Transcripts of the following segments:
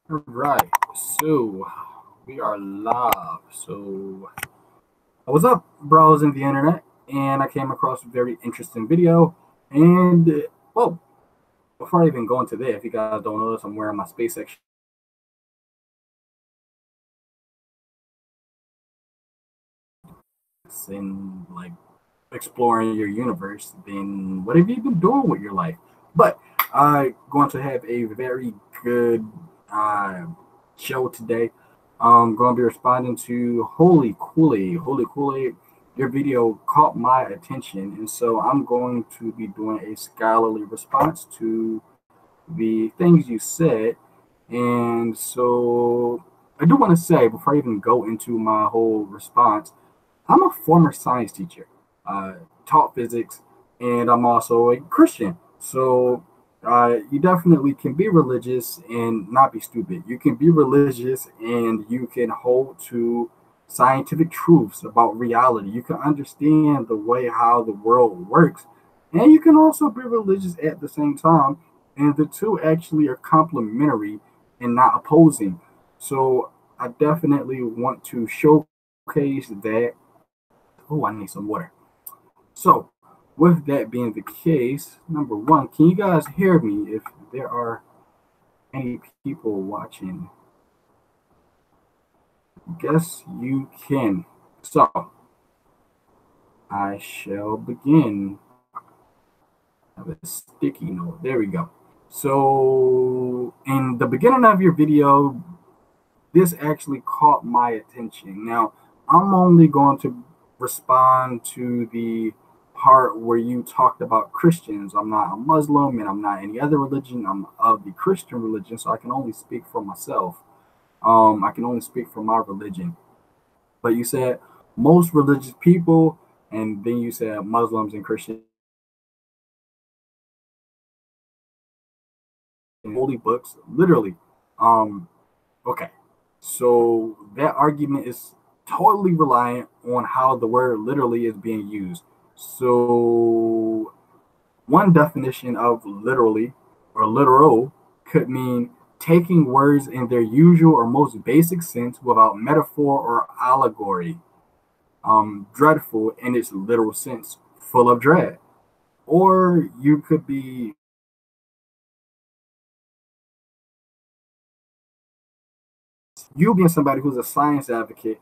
All right, so we are live. So I was up browsing the internet and I came across a very interesting video. And well, before I even go into there, if you guys don't notice, I'm wearing my SpaceX and like exploring your universe. Then what have you been doing with your life? But I'm going to have a very good uh, show today. I'm going to be responding to Holy Kool-Aid. Holy Kool-Aid, your video caught my attention, and so I'm going to be doing a scholarly response to the things you said. And so I do want to say, before I even go into my whole response, I'm a former science teacher, uh, taught physics, and I'm also a Christian. So you definitely can be religious and not be stupid. You can be religious and you can hold to scientific truths about reality. You can understand the way how the world works, and you can also be religious at the same time. And the two actually are complementary and not opposing. So I definitely want to showcase that. Oh, I need some water. So, with that being the case, number one, can you guys hear me if there are any people watching? Guess you can. So, I shall begin. I have a sticky note. There we go. So, in the beginning of your video, this actually caught my attention. Now, I'm only going to respond to the part where you talked about Christians. I'm not a Muslim and I'm not any other religion. I'm of the Christian religion, so I can only speak for myself. I can only speak for my religion. But you said most religious people, and then you said Muslims and Christians, holy books, literally. Um, Okay, so that argument is totally reliant on how the word literally is being used. So, one definition of literally or literal could mean taking words in their usual or most basic sense without metaphor or allegory. Dreadful in its literal sense, full of dread. Or you could be you being somebody who's a science advocate.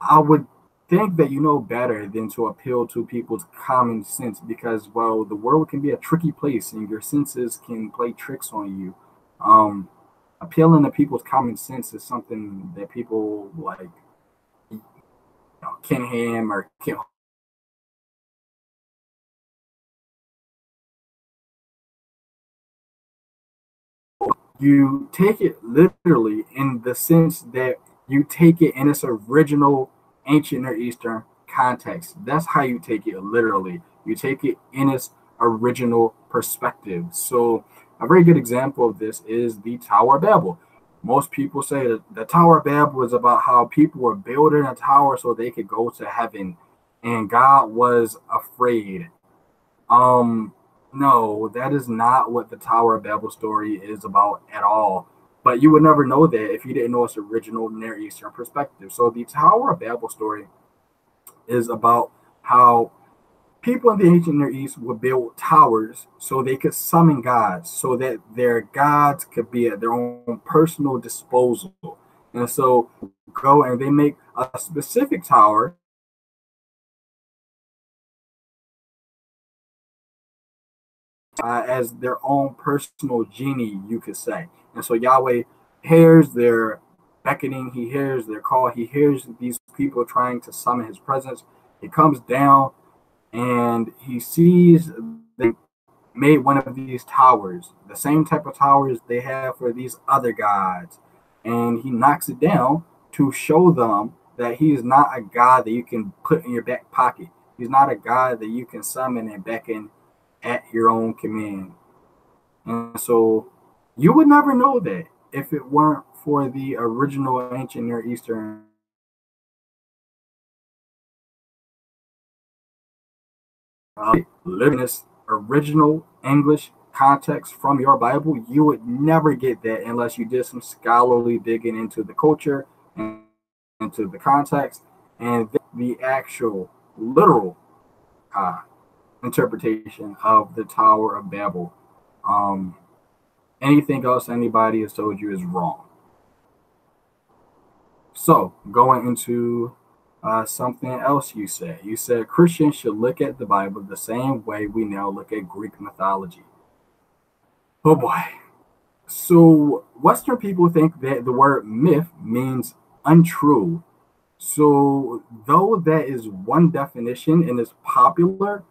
I would think that you know better than to appeal to people's common sense because, well, the world can be a tricky place and your senses can play tricks on you. Um, Appealing to people's common sense is something that people like Kenham or Ken. You take it literally in the sense that you take it in its original ancient Near Eastern context. That's how you take it literally. You take it in its original perspective. So, a very good example of this is the Tower of Babel. Most people say that the Tower of Babel was about how people were building a tower so they could go to heaven, and God was afraid. Um, no, that is not what the Tower of Babel story is about at all. But you would never know that if you didn't know its original Near Eastern perspective. So the Tower of Babel story is about how people in the ancient Near East would build towers so they could summon gods, so that their gods could be at their own personal disposal. And so go and they make a specific tower as their own personal genie, you could say. And so Yahweh hears their beckoning, he hears their call, he hears these people trying to summon his presence. He comes down and he sees they made one of these towers, the same type of towers they have for these other gods. And he knocks it down to show them that he is not a God that you can put in your back pocket. He's not a God that you can summon and beckon at your own command. And so you would never know that if it weren't for the original ancient Near Eastern living this original English context from your Bible, you would never get that unless you did some scholarly digging into the culture and into the context and the actual literal uh, interpretation of the Tower of Babel. Um, Anything else anybody has told you is wrong. So, going into something else you said Christians should look at the Bible the same way we now look at Greek mythology. Oh boy. So, Western people think that the word myth means untrue. So, though that is one definition and is popular,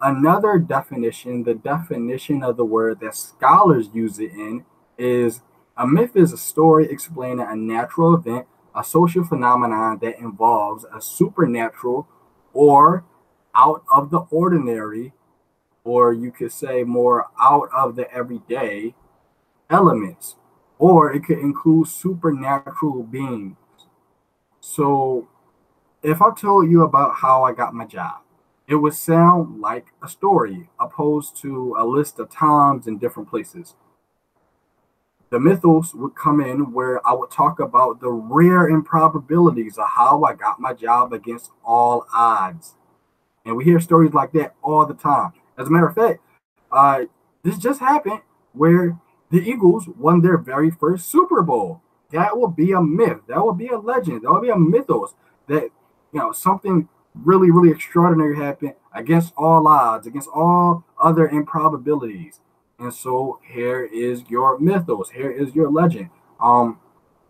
another definition, the definition of the word that scholars use it in, is a myth is a story explaining a natural event, a social phenomenon that involves a supernatural or out of the ordinary, or you could say more out of the everyday elements, or it could include supernatural beings. So, if I told you about how I got my job, it would sound like a story opposed to a list of times and different places. The mythos would come in where I would talk about the rare improbabilities of how I got my job against all odds. And we hear stories like that all the time. As a matter of fact, this just happened where the Eagles won their very first Super Bowl. That will be a myth. That will be a legend. That will be a mythos that something really, really extraordinary happened against all odds, against all other improbabilities. And so here is your mythos. Here is your legend.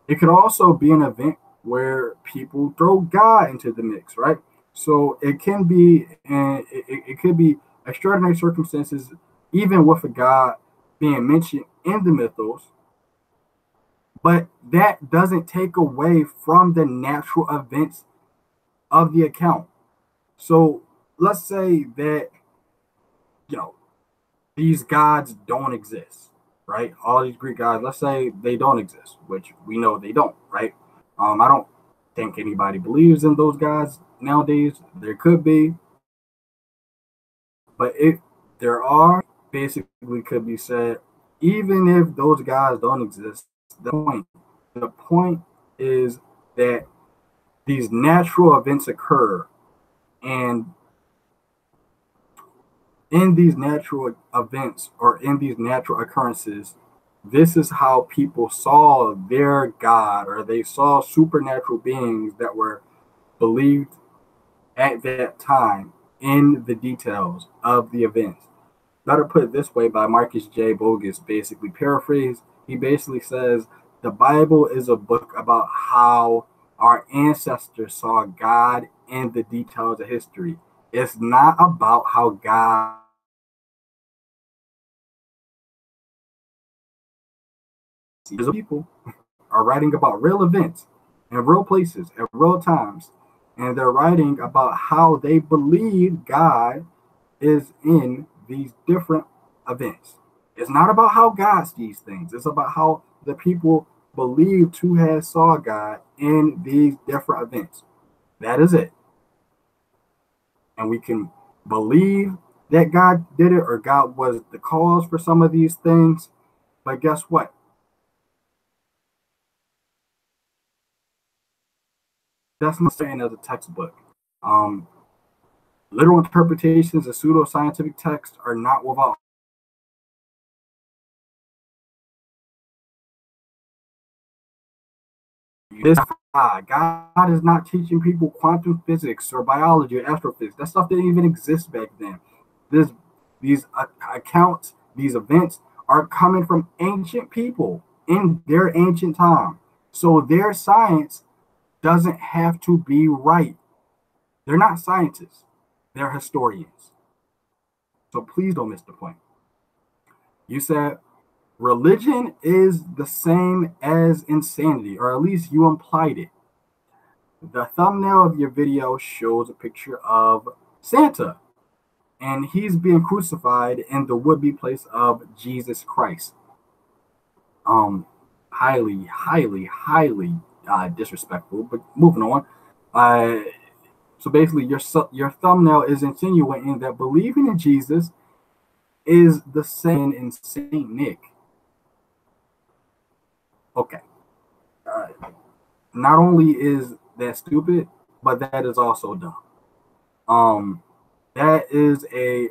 It could also be an event where people throw God into the mix, right? So it can be, and it could be extraordinary circumstances, even with a God being mentioned in the mythos. But that doesn't take away from the natural events of the account. So let's say that you know these gods don't exist, right? All these Greek gods, let's say they don't exist, which we know they don't, right? I don't think anybody believes in those gods nowadays. There could be, but if there are, basically could be said, even if those gods don't exist, the point is that these natural events occur, and in these natural events or in these natural occurrences, this is how people saw their God, or they saw supernatural beings that were believed at that time in the details of the events. Better put it this way by Marcus J. Bogus, basically paraphrased. He basically says the Bible is a book about how our ancestors saw God in the details of history. It's not about how God people are writing about real events and real places at real times, and they're writing about how they believe God is in these different events. It's not about how God sees things. It's about how the people believe to have saw God in these different events. That is it. And we can believe that God did it or God was the cause for some of these things. But guess what? That's not saying as a textbook. Um, Literal interpretations of pseudoscientific texts are not without. This God is not teaching people quantum physics or biology or astrophysics. That stuff didn't even exist back then. This, these accounts, these events are coming from ancient people in their ancient time. So their science doesn't have to be right. They're not scientists. They're historians. So please don't miss the point. You said religion is the same as insanity, or at least you implied it. The thumbnail of your video shows a picture of Santa, and he's being crucified in the would-be place of Jesus Christ. Highly, highly, highly disrespectful. But moving on. So basically, your thumbnail is insinuating that believing in Jesus is the same in Saint Nick. Okay. Not only is that stupid, but that is also dumb. Um, that is a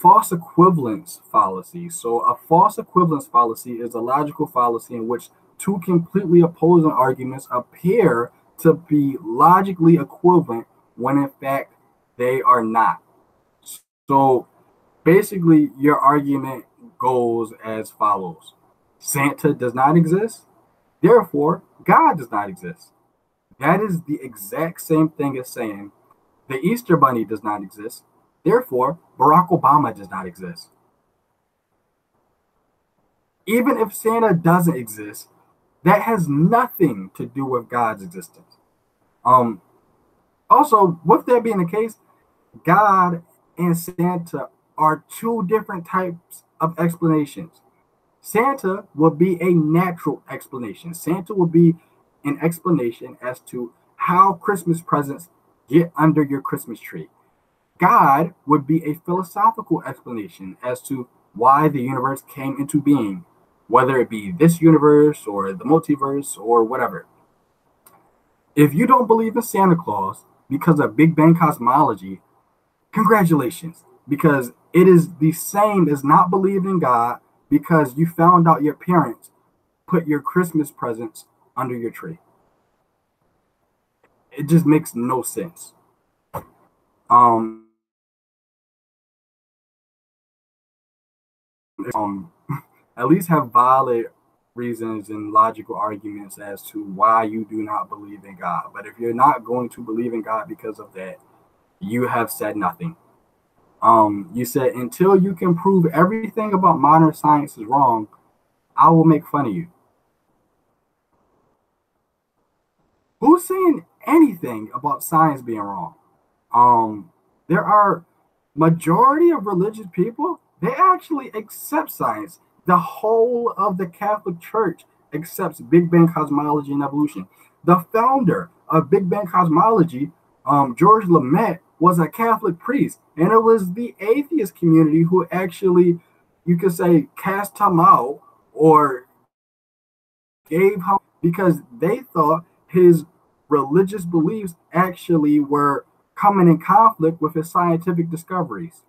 false equivalence fallacy. So a false equivalence fallacy is a logical fallacy in which two completely opposing arguments appear to be logically equivalent when in fact they are not. So basically, your argument goes as follows: Santa does not exist, therefore, God does not exist. That is the exact same thing as saying the Easter Bunny does not exist, therefore, Barack Obama does not exist. Even if Santa doesn't exist, that has nothing to do with God's existence. Um, Also, with that being the case, God and Santa are two different types of explanations. Santa will be a natural explanation. Santa will be an explanation as to how Christmas presents get under your Christmas tree. God would be a philosophical explanation as to why the universe came into being, whether it be this universe or the multiverse or whatever. If you don't believe in Santa Claus because of Big Bang cosmology, congratulations, because it is the same as not believing in God because you found out your parents put your Christmas presents under your tree. It just makes no sense. Um, um, at least have valid reasons and logical arguments as to why you do not believe in God. But if you're not going to believe in God because of that, you have said nothing. You said until you can prove everything about modern science is wrong, I will make fun of you. Who's saying anything about science being wrong? There are majority of religious people, they actually accept science. The whole of the Catholic Church accepts Big Bang cosmology and evolution. The founder of Big Bang cosmology, George Lamette, was a Catholic priest, and it was the atheist community who actually, you could say, cast him out or gave him because they thought his religious beliefs actually were coming in conflict with his scientific discoveries.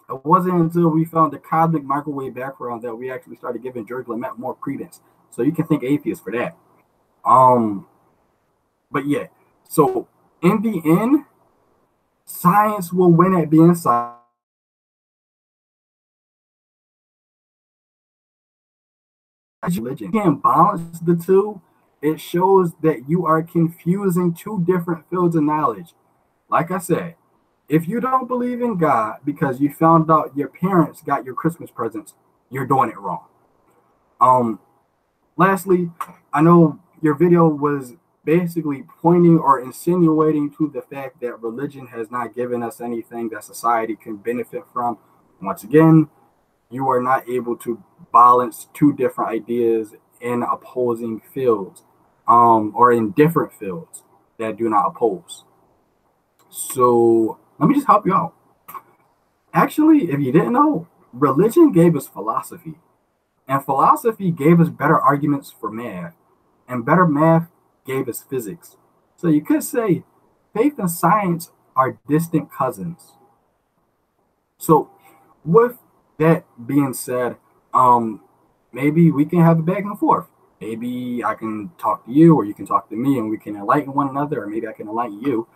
It wasn't until we found the cosmic microwave background that we actually started giving George Lamette more credence. So you can thank atheists for that. Um, but yeah, so in the end, science will win at being science. Religion can balance the two. It shows that you are confusing two different fields of knowledge. Like I said, if you don't believe in God because you found out your parents got your Christmas presents, you're doing it wrong. Um, Lastly, I know your video was basically pointing or insinuating to the fact that religion has not given us anything that society can benefit from. Once again, you are not able to balance two different ideas in opposing fields, or in different fields that do not oppose. So let me just help you out. Actually, if you didn't know, religion gave us philosophy, and philosophy gave us better arguments for math, and better math gave us physics. So you could say faith and science are distant cousins. So with that being said, maybe we can have a back and forth. Maybe I can talk to you or you can talk to me and we can enlighten one another, or maybe I can enlighten you.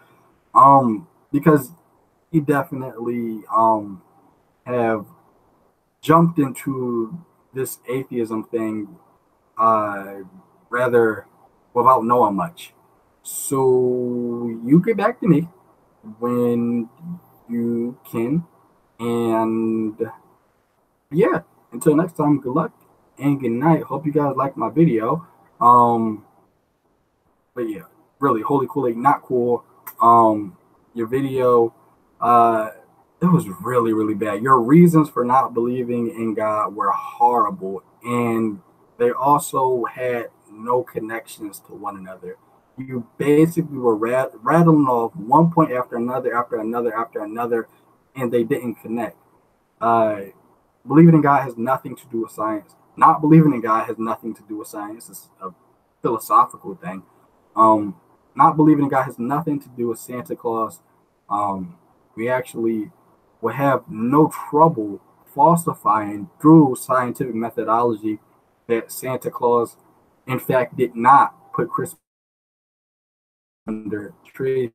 Because you definitely have jumped into this atheism thing rather without knowing much. So you get back to me when you can. And yeah, until next time, good luck and good night. Hope you guys liked my video. But yeah, really, holy Kool-Aid, not cool. Your video, it was really, really bad. Your reasons for not believing in God were horrible, and they also had no connections to one another. You basically were rattling off one point after another, after another, after another, and they didn't connect. Uh, believing in God has nothing to do with science. Not believing in God has nothing to do with science. It's a philosophical thing. Um, Not believing in God has nothing to do with Santa Claus. We actually will have no trouble falsifying through scientific methodology that Santa Claus, in fact, did not put Christmas under a tree.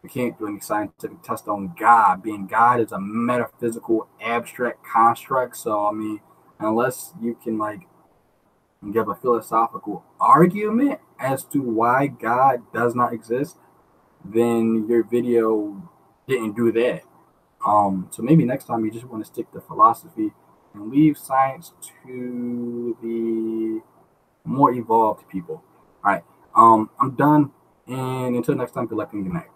We can't do any scientific test on God. Being God is a metaphysical, abstract construct. So, I mean, unless you can like give a philosophical argument as to why God does not exist, then your video didn't do that. So maybe next time you just want to stick to philosophy and leave science to the more evolved people. All right. I'm done. And until next time, good luck and good night.